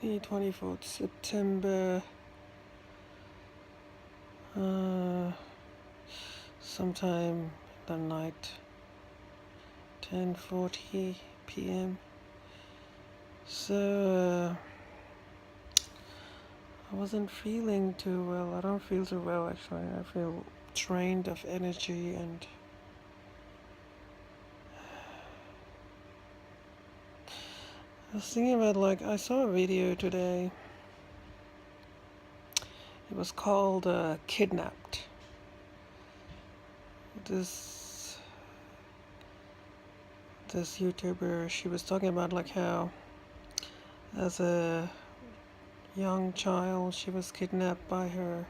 the 24th September, sometime the night, 10:40 p.m. So I wasn't feeling too well. I don't feel too well actually. I feel drained of energy, and I was thinking about, like, I saw a video today. It was called Kidnapped. This YouTuber, she was talking about like how as a young child she was kidnapped by her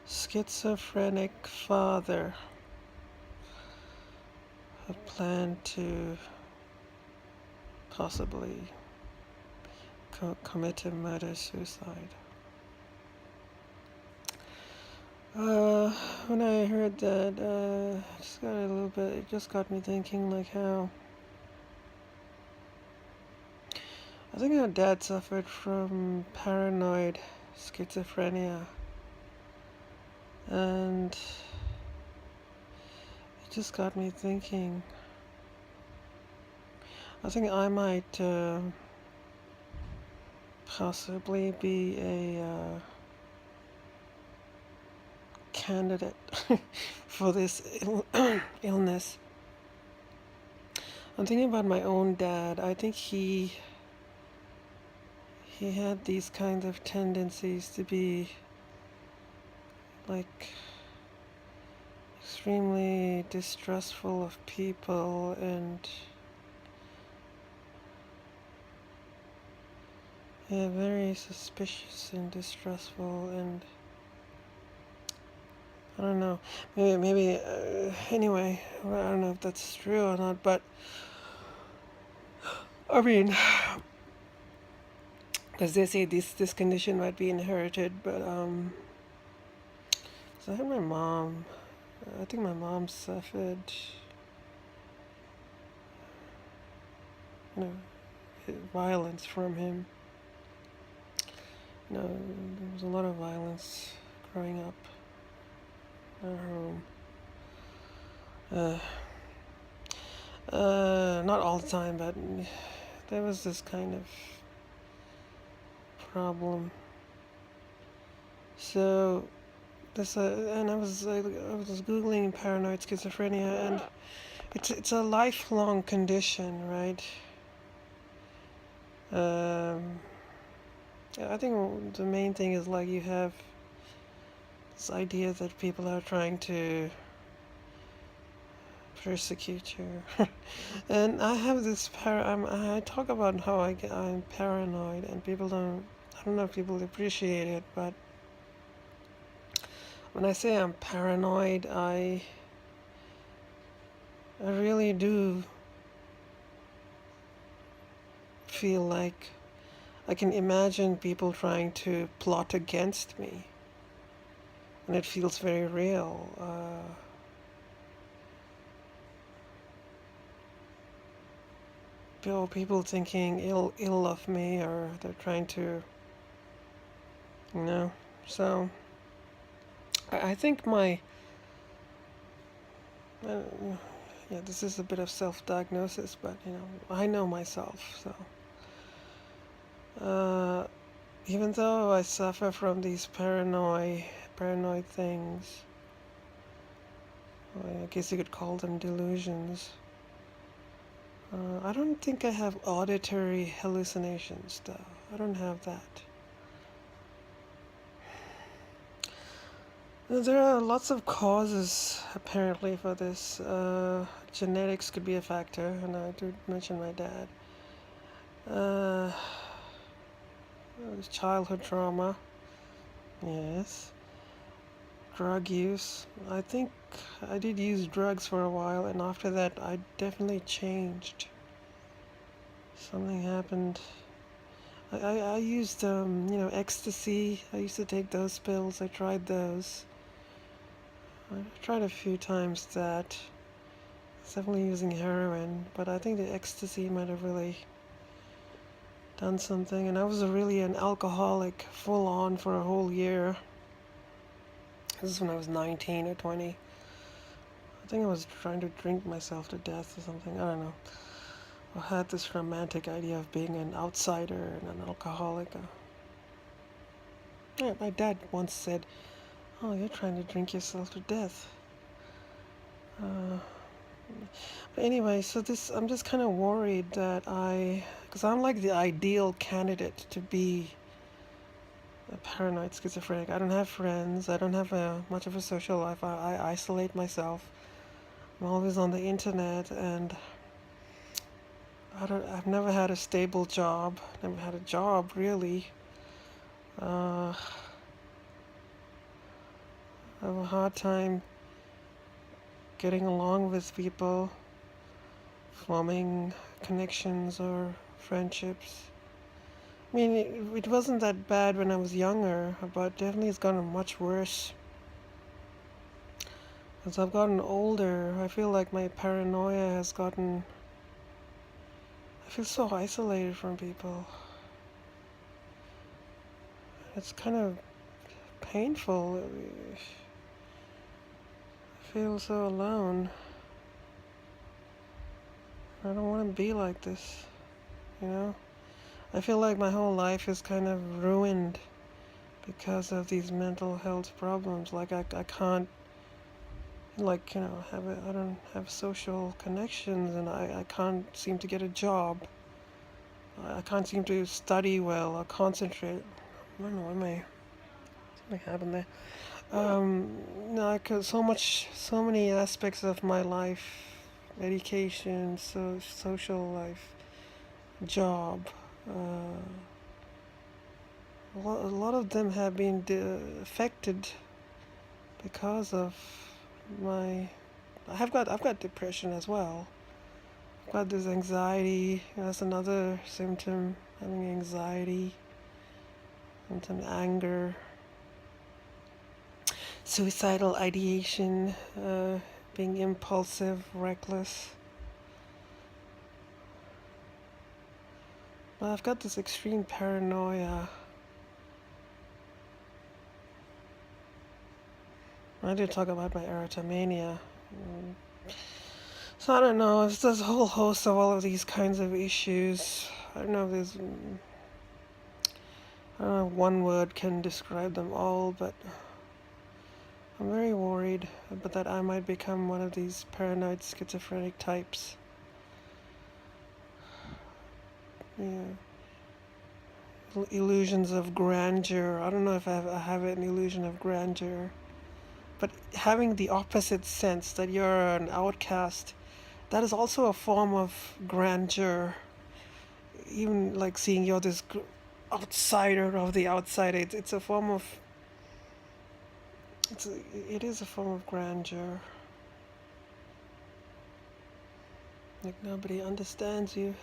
schizophrenic father, who planned to possibly commit a murder-suicide. When I heard that, it just got me thinking, like, how I think her dad suffered from paranoid schizophrenia, and it just got me thinking. I think I might possibly be a candidate for this illness. I'm thinking about my own dad. I think he had these kinds of tendencies to be like extremely distrustful of people, and very suspicious and distrustful, and I don't know, maybe anyway, I don't know if that's true or not, but I mean, because they say this condition might be inherited, but so I had my mom. I think my mom suffered, you know, violence from him. You know, there was a lot of violence growing up in our home. Not all the time, but there was this kind of problem. So this, and I was googling paranoid schizophrenia, and it's a lifelong condition, right? I think the main thing is, like, you have this idea that people are trying to persecute you. And I have this I talk about how I'm paranoid, and I don't know if people appreciate it, but when I say I'm paranoid, I really do feel like I can imagine people trying to plot against me, and it feels very real. People thinking ill of me, or they're trying to, you know. So I think this is a bit of self-diagnosis, but I know myself. So even though I suffer from these paranoid things, I guess you could call them delusions, I don't think I have auditory hallucinations, though. I don't have that. There are lots of causes, apparently, for this. Genetics could be a factor, and I did mention my dad. Childhood trauma, yes. Drug use. I think I did use drugs for a while, and after that I definitely changed. Something happened. I used, ecstasy. I used to take those pills. I tried those. I tried a few times that. I was definitely using heroin, but I think the ecstasy might have really done something. And I was really an alcoholic, full on for a whole year. This is when I was 19 or 20. I think I was trying to drink myself to death or something. I don't know. I had this romantic idea of being an outsider and an alcoholic. Yeah, my dad once said, "Oh, you're trying to drink yourself to death." But anyway, so I'm just kind of worried that because I'm like the ideal candidate to be a paranoid schizophrenic. I don't have friends. I don't have much of a social life. I isolate myself. I'm always on the internet, and I've never had a stable job. Never had a job really. I have a hard time getting along with people, forming connections or friendships. I mean, it wasn't that bad when I was younger, but definitely it's gotten much worse. As I've gotten older, I feel like my paranoia has gotten. I feel so isolated from people. It's kind of painful. I feel so alone. I don't want to be like this, you know? I feel like my whole life is kind of ruined because of these mental health problems. Like I can't, like, I don't have social connections, and I can't seem to get a job. I can't seem to study well or concentrate. I don't know, something happened there. No, cause so many aspects of my life, education, social life, job, a lot of them have been affected because of my. I've got depression as well. I've got this anxiety. That's another symptom. Having anxiety and some anger, suicidal ideation, being impulsive, reckless. But I've got this extreme paranoia. I did talk about my erotomania. So I don't know. It's this whole host of all of these kinds of issues. I don't know if there's. I don't know if one word can describe them all, but I'm very worried about that I might become one of these paranoid schizophrenic types. Yeah. Illusions of grandeur. I don't know if I have an illusion of grandeur, but having the opposite sense that you're an outcast, that is also a form of grandeur. Even like seeing you're this outsider of the outside, it's a form of. It is a form of grandeur. Like nobody understands you.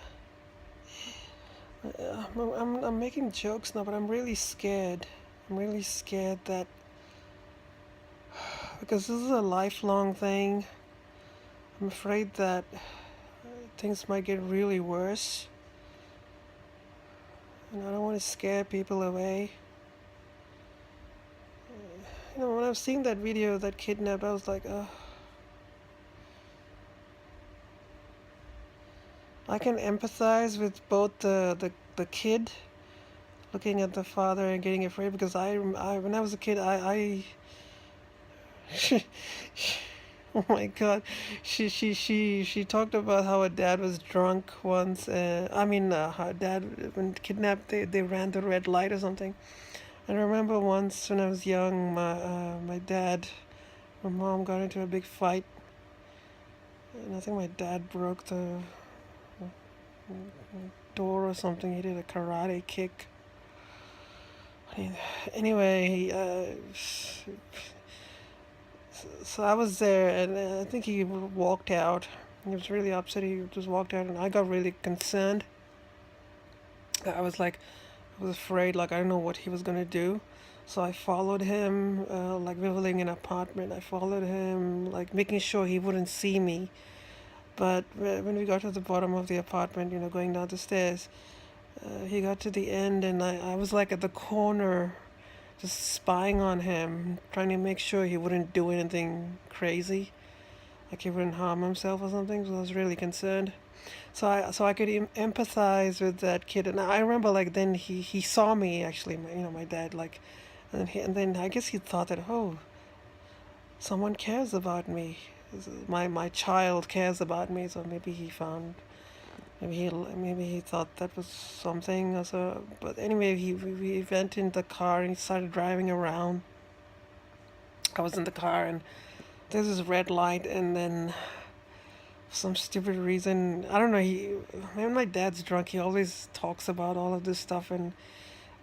I'm making jokes now, but I'm really scared. I'm really scared that because this is a lifelong thing. I'm afraid that things might get really worse, and I don't want to scare people away. When I was seeing that video of that kidnap, I was like, I can empathize with both the kid looking at the father and getting afraid, because I when I was a kid, I oh my god, she talked about how her dad was drunk once. Her dad, when kidnapped, they ran the red light or something. And I remember once when I was young, my mom got into a big fight, and I think my dad broke the door or something. He did a karate kick. Anyway, so I was there, and I think he walked out. He was really upset. He just walked out, and I got really concerned. I was afraid, like I don't know what he was gonna do. So I followed him, like we were living in an apartment. I followed him, like making sure he wouldn't see me. But when we got to the bottom of the apartment, going down the stairs, he got to the end, and I was like at the corner, just spying on him, trying to make sure he wouldn't do anything crazy, like he wouldn't harm himself or something. So I was really concerned. So I could empathize with that kid, and I remember like then he saw me actually, my dad like, and then I guess he thought that, oh, someone cares about me, my child cares about me, so maybe he found. Maybe he thought that was something or so. But anyway, we went in the car and he started driving around. I was in the car and there's this red light, and then for some stupid reason, I don't know. When my dad's drunk, he always talks about all of this stuff, and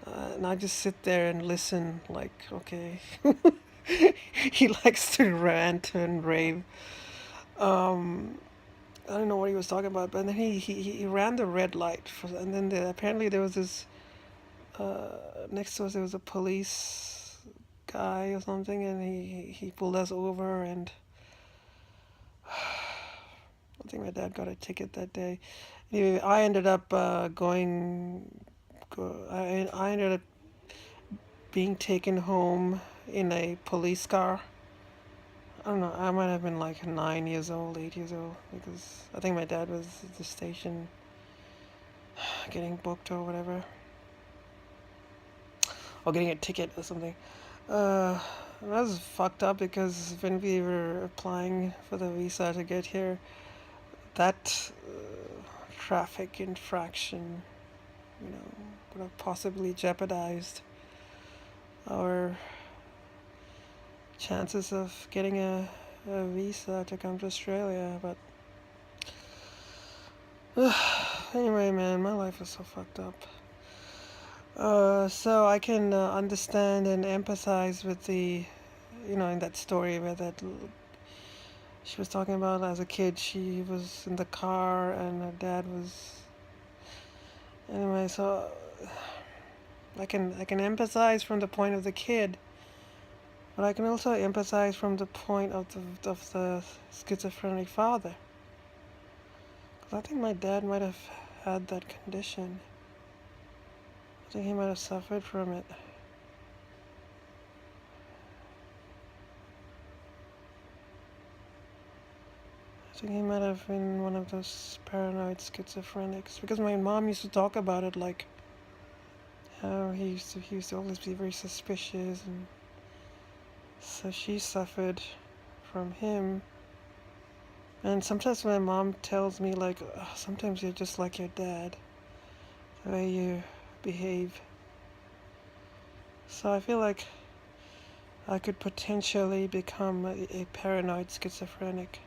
I just sit there and listen. Like, okay, he likes to rant and rave. Um, I don't know what he was talking about, but then he ran the red light, and then apparently there was this next to us there was a police guy or something, and he pulled us over, and I think my dad got a ticket that day. Anyway, I ended up I ended up being taken home in a police car. I don't know. I might have been like 9 years old, 8 years old, because I think my dad was at the station getting booked or whatever, or getting a ticket or something. Uh, that was fucked up because when we were applying for the visa to get here, that traffic infraction, would have possibly jeopardized our chances of getting a visa to come to Australia. But anyway, man, my life is so fucked up. So I can understand and empathize with in that story where that she was talking about as a kid, she was in the car and her dad was. Anyway, so I can empathize from the point of the kid, but I can also empathize from the point of the schizophrenic father. Because I think my dad might have had that condition. I think he might have suffered from it. I think he might have been one of those paranoid schizophrenics. Because my mom used to talk about it, like how he used to always be very suspicious, and so she suffered from him. And sometimes my mom tells me like, "Oh, sometimes you're just like your dad, the way you behave." So I feel like I could potentially become a paranoid schizophrenic.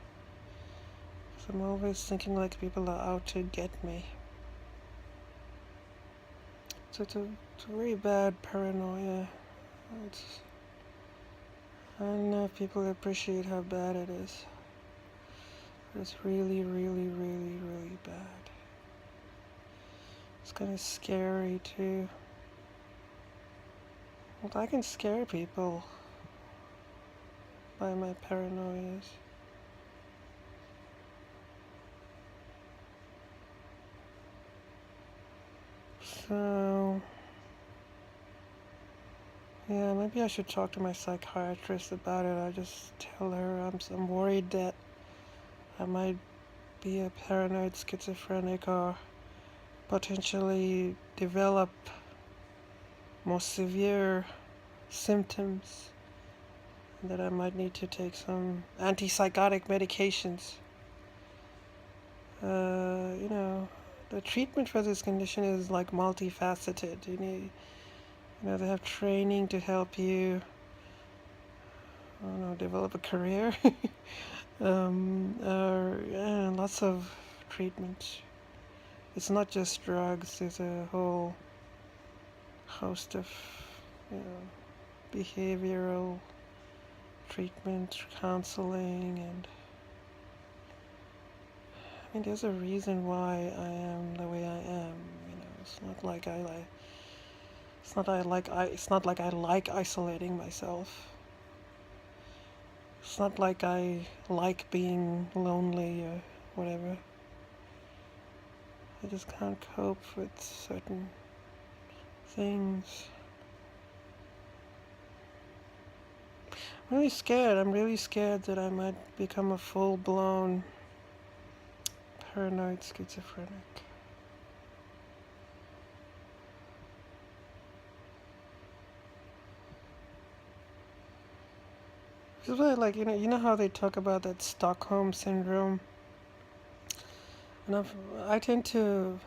So I'm always thinking like people are out to get me. So it's a very bad paranoia. It's, I don't know if people appreciate how bad it is. It's really, really, really, really bad. It's kind of scary too. Well, I can scare people by my paranoias. So, yeah, maybe I should talk to my psychiatrist about it. I just tell her I'm worried that I might be a paranoid schizophrenic or potentially develop more severe symptoms, and that I might need to take some antipsychotic medications. The treatment for this condition is like multifaceted. They have training to help you, I don't know, develop a career. Yeah, lots of treatment. It's not just drugs. There's a whole host of, you know, behavioral treatment, counseling, and I mean, there's a reason why I am the way I am. It's not like I like. It's not like I like isolating myself. It's not like I like being lonely or whatever. I just can't cope with certain things. I'm really scared. I'm really scared that I might become a full-blown paranoid schizophrenic. It's really like, you know how they talk about that Stockholm syndrome? And I tend to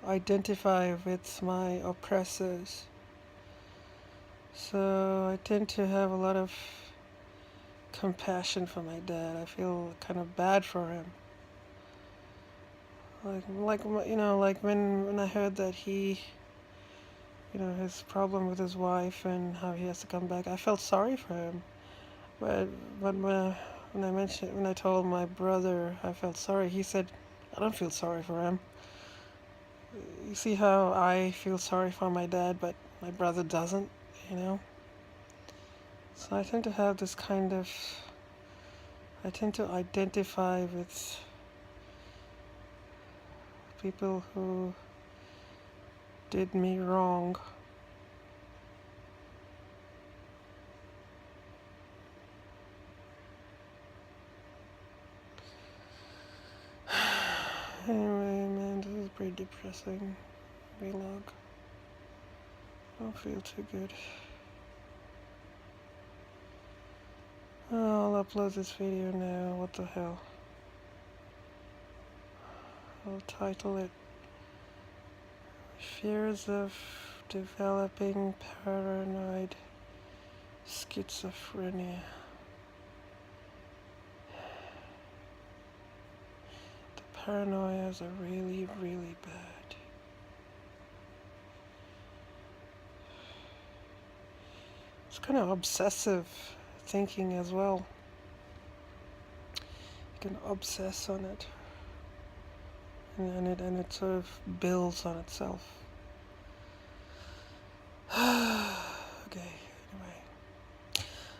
identify with my oppressors. So I tend to have a lot of compassion for my dad. I feel kind of bad for him. Like when I heard that he, his problem with his wife and how he has to come back, I felt sorry for him. But when I told my brother I felt sorry, he said, "I don't feel sorry for him. You see how I feel sorry for my dad, but my brother doesn't, you know?" So I tend to have this kind of, I tend to identify with people who did me wrong. Anyway, man, this is pretty depressing vlog. I don't feel too good. I'll upload this video now. What the hell? I'll title it Fears of Developing Paranoid Schizophrenia. The paranoias are really, really bad. It's kind of obsessive thinking as well. You can obsess on it. And it sort of builds on itself. Okay, anyway.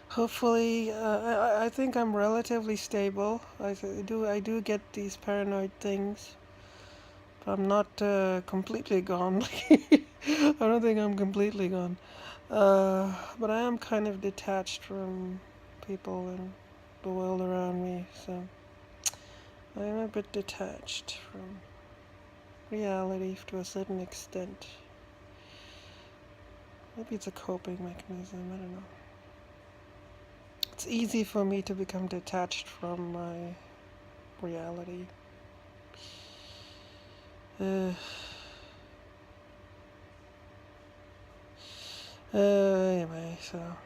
Hopefully, I think I'm relatively stable. I do get these paranoid things, but I'm not completely gone. I don't think I'm completely gone. But I am kind of detached from people and the world around me, so I am a bit detached from reality to a certain extent. Maybe it's a coping mechanism, I don't know. It's easy for me to become detached from my reality. Anyway, so